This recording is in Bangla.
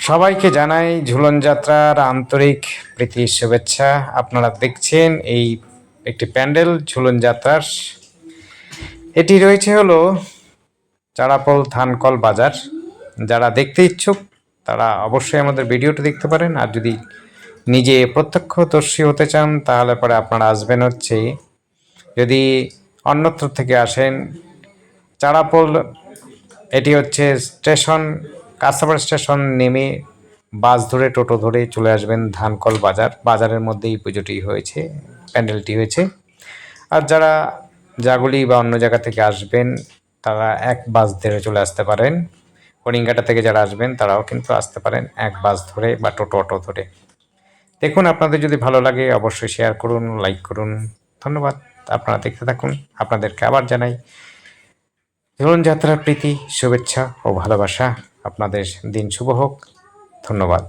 সবাইকে জানাই ঝুলন যাত্রার আন্তরিক প্রীতি শুভেচ্ছা। আপনারা দেখছেন এই একটি প্যান্ডেল ঝুলন যাত্রার। এটি রয়েছে হলো চাড়াপোল ধানকল বাজার। যারা দেখতে ইচ্ছুক তারা অবশ্যই আমাদের ভিডিওটি দেখতে পারেন। আর যদি নিজে প্রত্যক্ষদর্শী হতে চান তাহলে পরে আপনারা আসবেন হচ্ছে, যদি অন্যত্র থেকে আসেন, চাড়াপোল এটি হচ্ছে স্টেশন, কাঁচাপাড়া স্টেশন নেমে বাস ধরে টোটো ধরে চলে আসবেন ধানকল বাজার। বাজারের মধ্যেই পুজোটি হয়েছে, প্যান্ডেলটি হয়েছে। আর যারা জাগুলি বা অন্য জায়গা থেকে আসবেন তারা এক বাস ধরে চলে আসতে পারেন। হরিঙ্গাটা থেকে যারা আসবেন তারাও কিন্তু আসতে পারেন এক বাস ধরে বা টোটো অটো ধরে। দেখুন, আপনাদের যদি ভালো লাগে অবশ্যই শেয়ার করুন, লাইক করুন। ধন্যবাদ। আপনারা দেখতে থাকুন। আপনাদেরকে আবার জানাই ঝুলন যাত্রার প্রীতি শুভেচ্ছা ও ভালোবাসা। আপনাদের দিন শুভ হোক। ধন্যবাদ।